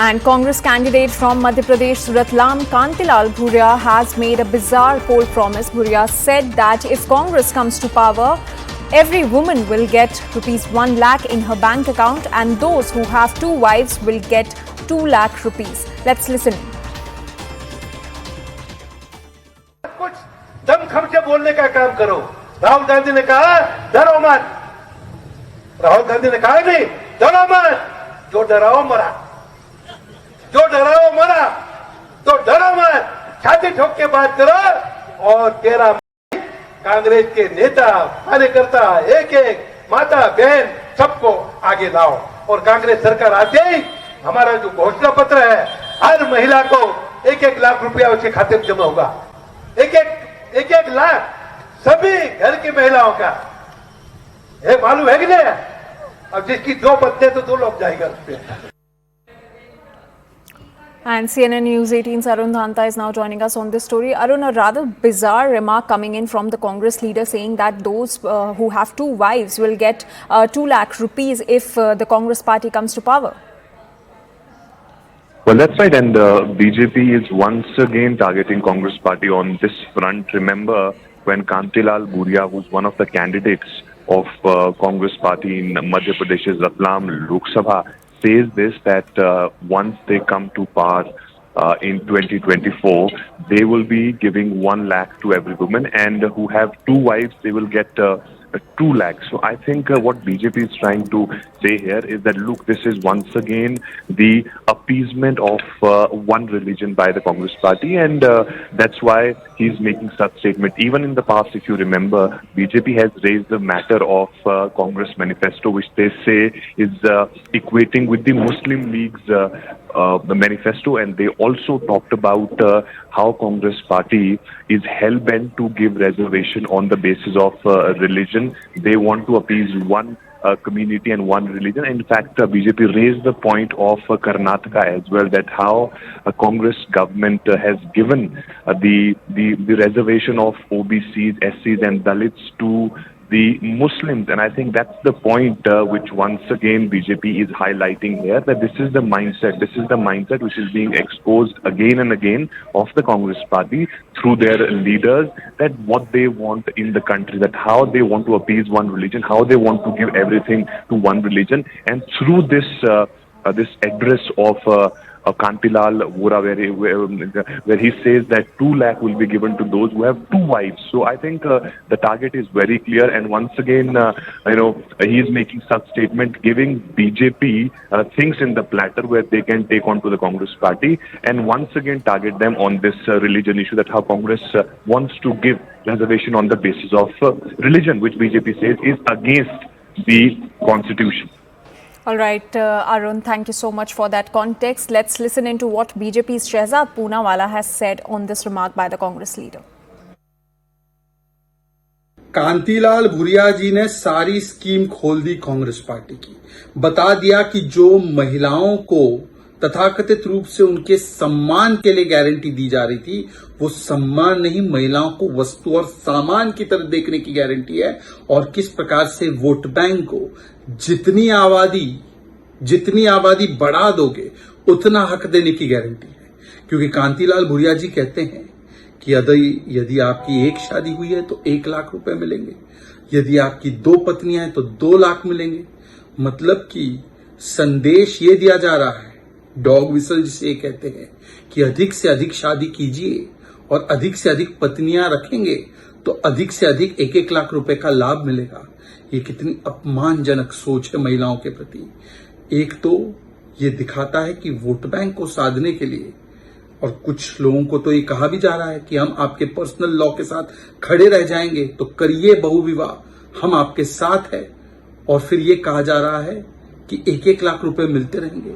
And Congress candidate from Madhya Pradesh, Ratlam Kantilal Bhuria, has made a bizarre poll promise. Bhuria said that if Congress comes to power, every woman will get rupees 1 lakh in her bank account, and those who have 2 wives will get 2 lakh rupees. Let's listen. कुछ दमखम से बोलने का काम करो। राहुल गांधी ने कहा डरो मत, राहुल गांधी ने कहा नहीं डरो मत, जो डराओ मरा, जो डराओ मरा, तो डरो मत, छाती ठोक के बात करो। और 13 कांग्रेस के नेता कार्यकर्ता एक एक माता बहन सबको आगे लाओ, और कांग्रेस सरकार आते ही हमारा जो घोषणा पत्र है, हर महिला को 1-1 लाख रुपया उसके खाते में जमा होगा। एक लाख सभी घर की महिलाओं का। ये मालूम है कि नहीं? अब जिसकी 2 पत्नी तो 2 लोग जाएगा उस पे। And CNN News 18's Arun Dhanta is now joining us on this story. Arun, a rather bizarre remark coming in from the Congress leader saying that those who have 2 wives will get 2 lakh rupees if the Congress party comes to power. Well, that's right, and BJP is once again targeting Congress party on this front. Remember when Kantilal Bhuria, who's one of the candidates of Congress party in Madhya Pradesh's Ratlam Lok Sabha, says this, that once they come to power in 2024, they will be giving 1 lakh to every woman, and who have 2 wives, they will get 2 lakhs. So I think what BJP is trying to say here is that, look, this is once again the appeasement of one religion by the Congress party, and that's why he's making such statement. Even in the past, if you remember, BJP has raised the matter of Congress manifesto, which they say is equating with the Muslim League's the manifesto, and they also talked about how Congress party is hell-bent to give reservation on the basis of religion. They want to appease one community and one religion. In fact, BJP raised the point of Karnataka as well, that how Congress government has given the reservation of OBCs, SCs and Dalits to the Muslims, and I think that's the point which once again BJP is highlighting here, that this is the mindset which is being exposed again and again of the Congress party through their leaders, that what they want in the country, that how they want to appease one religion, how they want to give everything to one religion, and through this this address of Kantilal Bhuria, where he says that 2 lakh will be given to those who have 2 wives. So I think the target is very clear, and once again, he is making such statement, giving BJP things in the platter where they can take on to the Congress party, and once again target them on this religion issue, that how Congress wants to give reservation on the basis of religion, which BJP says is against the constitution. All right, Arun, thank you so much for that context. Let's listen into what BJP's Shehzad Poonawalla has said on this remark by the Congress leader. Kantilal Bhuria जी ने सारी scheme खोल दी Congress party की, बता दिया कि जो महिलाओं को तथाकथित रूप से उनके सम्मान के लिए गारंटी दी जा रही थी, वो सम्मान नहीं, महिलाओं को वस्तु और सामान की तरह देखने की गारंटी है, और किस प्रकार से वोट बैंक को जितनी आबादी बढ़ा दोगे उतना हक देने की गारंटी है। क्योंकि कांतीलाल भूरिया जी कहते हैं कि यदि आपकी 1 शादी हुई है तो 1 लाख रुपए मिलेंगे, यदि आपकी 2 पत्नियां हैं तो 2 लाख मिलेंगे। मतलब कि संदेश ये दिया जा रहा है, डॉग विसल जिसे कहते हैं, कि अधिक से अधिक शादी कीजिए और अधिक से अधिक पत्नियां रखेंगे तो अधिक से अधिक 1-1 लाख रुपए का लाभ मिलेगा। ये कितनी अपमानजनक सोच है महिलाओं के प्रति। एक तो ये दिखाता है कि वोट बैंक को साधने के लिए, और कुछ लोगों को तो ये कहा भी जा रहा है कि हम आपके पर्सनल लॉ के साथ खड़े रह जाएंगे तो करिए बहुविवाह, हम आपके साथ है। और फिर ये कहा जा रहा है कि 1-1 लाख रुपए मिलते रहेंगे।